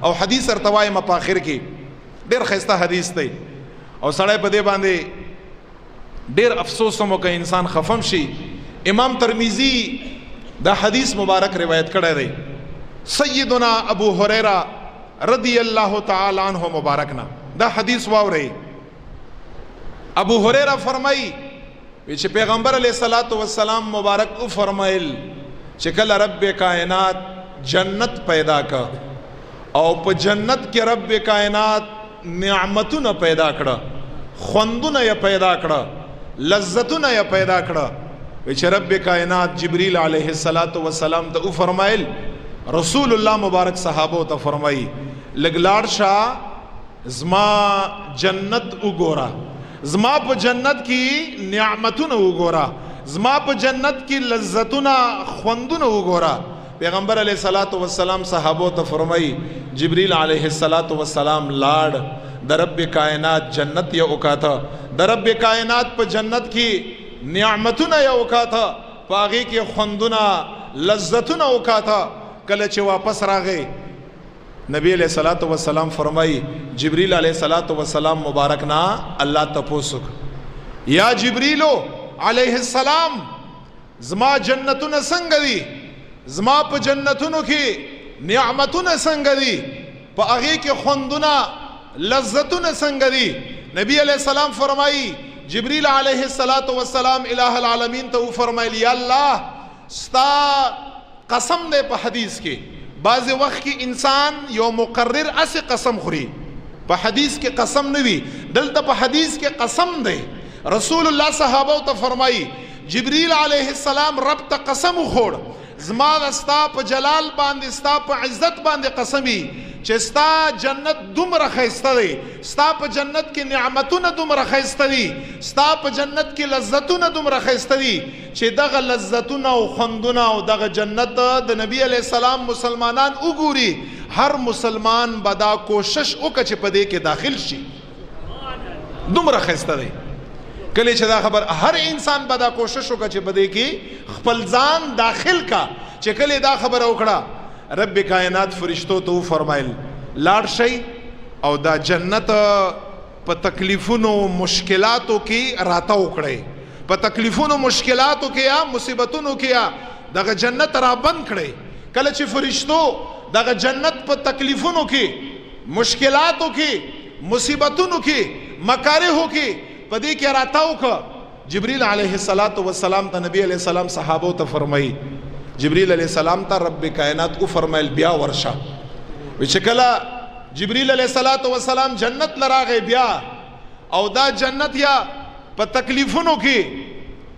او حدیث ارتوای مپاخر کې ډیر خسته حدیث دی او سړی په دې باندې ډیر افسوس هم وکړي انسان خفم شي. امام ترمذی دا حدیث مبارک روایت کړی دی سیدنا ابو هریرہ رضی اللہ تعالی عنہ مبارکنا دا حدیث واوري. ابو هریرہ فرمائی چې پیغمبر علیہ الصلوۃ والسلام مبارک او فرمایل چې کله رب کائنات جنت پیدا کا او په جنت کې رب کائنات نعمتونه پیدا کړه خوندونه یې پیدا کړه لذتونه یې پیدا کړه چې رب کائنات جبریل علیہ الصلوۃ والسلام ته او فرمایل رسول الله مبارک صحابو ته فرمایي لګلاړ شاه زما جنت وګورا زما په جنت کې نعمتونه وګورا زما په جنت کې لذتونه خوندونه وګورا. پیغمبر علیہ الصلوۃ والسلام صحابو ته فرمایي جبریل علیہ الصلوۃ والسلام لاړ د رب کائنات جنت یې وکاته د رب کائنات په جنت کې نعمتونه یې وکاته پاغي کې خوندونه لذتونه وکاته. کله چې واپس راغی نبی علیہ الصلوۃ والسلام فرمائی جبریل علیہ الصلوۃ والسلام مبارک نا اللہ تپوسک یا جبریلو علیہ السلام زما جنتون څنګه دي زما په جنتونو کې نعمتونه څنګه دي په هغه کې خوندونه لذتونه څنګه دي. نبی علیہ السلام فرمائی جبریل علیہ الصلوۃ والسلام الہ العالمین ته فرمایلی یا الله ستا قسم دے په حدیث کې بعض وقت کې انسان یو مقرر اس قسم خوري په حدیث کې قسم نه وي دلته په حدیث کې قسم دی. رسول الله صحابه ته فرمایي جبریل علیہ السلام رب ته قسم خوړ زما ستا په جلال باندې ستا په عزت باندې قسمی چې ستا جنت دومره ښایسته دی ستا په جنت کې نعمتونه دومره ښایسته دي ستا په جنت کې لذتونه دومره ښایسته دي چې دغه لذتونه او خوندونه او دغه جنت د نبی علیہ السلام مسلمانان وګوري هر مسلمان به دا کوشش وکړي چې په دې کې داخل شي دومره ښایسته دی. کله چې دا خبر هر انسان به دا کوشش وکړي چې په دې کې خپل ځان داخل کا چې کله دا خبر وکړه رب کائنات فرشتو ته فرمایل لاړ شي او دا جنت په تکلیفونو مشکلاتو کې راته وکړي په تکلیفونو مشکلاتو کې یا مصیبتونو کې یا دغه جنت را بند کړي. کله چې فرشتو دغه جنت په تکلیفونو کې مشکلاتو کې مصیبتونو کې مکارهو کې په دې کې راته وکړه جبریل علیہ الصلوۃ والسلام ته نبی علیہ السلام صحابو ته فرمایي جبریل علیہ السلام ته رب کائنات او فرمایل بیا ورشه چې کله جبریل علیہ الصلوۃ والسلام جنت لراغه بیا او دا جنت یا په تکلیفونو کې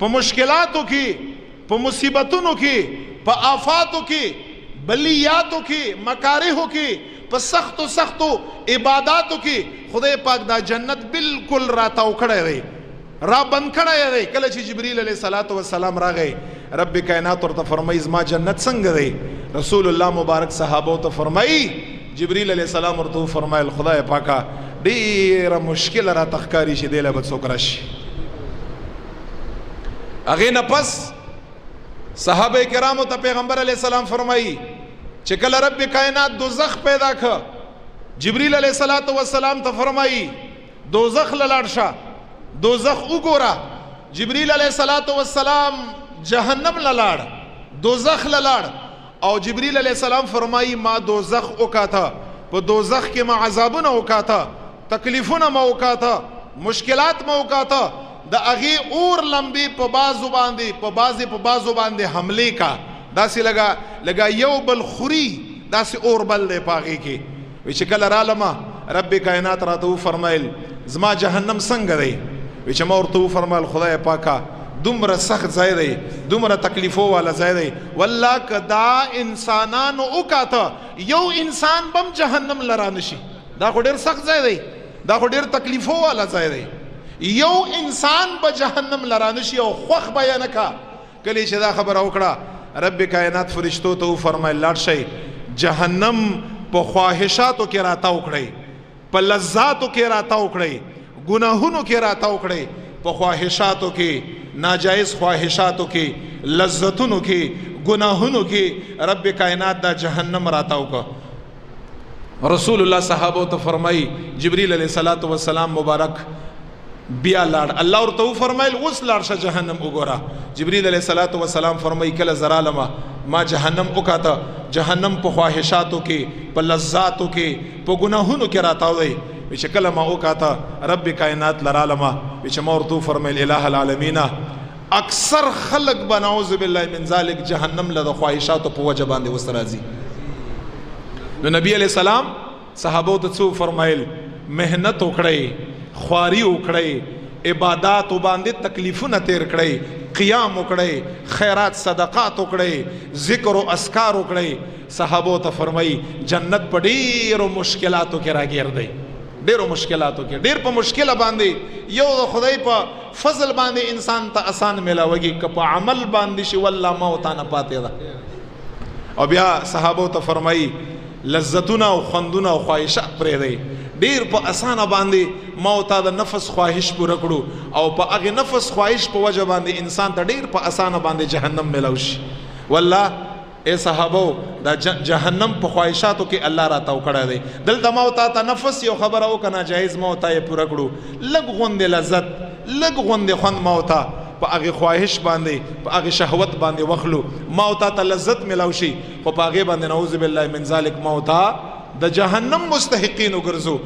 په مشکلاتو کې په مصیبتونو کې په آفاتو کې بلیاتو کې مکارهو کې په سختو عباداتو کې خدای پاک دا جنت بالکل راته وکړی دی را بند کړی دی. کله چې جبریل علیہ الصلوۃ والسلام راغی رب کائنات ورته فرمایي زما جنت څنګه دی رسول الله مبارک صحابو ته فرمایي جبریل علیہ السلام ورته فرمایل خدای پاکا ډیره مشکل را تخکاری شي دی له بد څوک راشي. هغه نه پس صحابه کرامو ته پیغمبر علیہ السلام فرمایي چې کله رب کائنات دوزخ پیدا کړ جبریل علیہ الصلوۃ والسلام ته فرمایي دوزخ لاړ شه دوزخ وګوره. جبریل علیہ الصلوۃ والسلام جهنم لاړ دوزخ لاړ او جبریل علیہ السلام فرمایي ما دوزخ وکاته په دوزخ کې ما عذابونه وکاته تکلیفونه ما وکاته مشکلات ما وکاته د هغې اور لمبې په بازو باندې حملې کا داسې لگا یو بل خوري داسې اور بل دی په هغې کې وی چې کله رالمه رب کائنات راته وفرمایل زما جهنم څنګه دی وی چې ما ورته وفرمایل خدای پاکه دومره سخت ځای دی دومره تکلیفو والا ځای دی والله که دا انسانانو وکاته یو انسان بم جهنم لرا نشي دا خو ډېر سخت ځای دی دا خو ډېر تکلیفو والا ځای دی یو انسان به جهنم لرا نشي او خوښ به یې نه کا. کله چې دا خبره وکړه رب کائنات فرشتو ته وفرمایل لاړ شئ جهنم په خواهشاتو کې راته وکړئ په لذاتو کې راته وکړئ ګناهونو کې راته وکړئ په خواهشاتو کې ناجائز خواهشاتو کې لذتونو کې گناهونو کې رب کائنات دا جهنم راته وکړه. رسول الله صحابه ته فرمای جبريل عليه الصلاه والسلام مبارک بیا لاړ الله ورته فرمایل اوس لاړ شه جهنم وګوره جبريل عليه الصلاه والسلام فرمای کله زرالما ما جهنم وکاته جهنم په خواهشاتو کې په لذاتو کې په ګناهونو کې راتاوي چې کله ما وکاته رب کائنات لرالما چې ما ورته فرمایل الہ العالمین اکثر خلق بنعوذ بالله من ذلک جهنم له خواهشاتو په وجه باندې وسرازي نو نبی علیہ السلام صحابو ته څو فرمایل مهنت وکړئ خواري وکړئ عبادت باندې تکلیفونه تیر کړئ قیام وکړئ خیرات صدقات وکړئ ذکر او اذکار وکړئ صحابو ته فرمایي جنت په ډیرو مشکلاتو کې راګیر دی ډیرو مشکلاتو کې ډیر په مشکله باندې یو د خدای په فضل باندې انسان ته آسان ملاويږي که په عمل باندې شي والله موت نه پاتې ده او بیا صحابو ته فرمایي لذتونه او خوندونه او خواهشات پرې دی ډیر په اسانه باندې موت د نفس خواهش پوره کړو او په هغه نفس خواهش په وجه باندې انسان ته ډیر په اسانه باندې جهنم ملوشي والله اے صحابو دا جهنم په خواهشاتو کې الله راتاو کړی دی دلته موت ته نفس یو خبره او کنه جایز موت یې پوره کړو لږ غوندې لذت لږ غوندې خوند موت په هغه خواهش باندې په هغه شهوت باندې وخلو موت ته لذت ملوشي خو په هغه باندې نعوذ بالله من ذلک موت د جهنم مستحقین وګرځو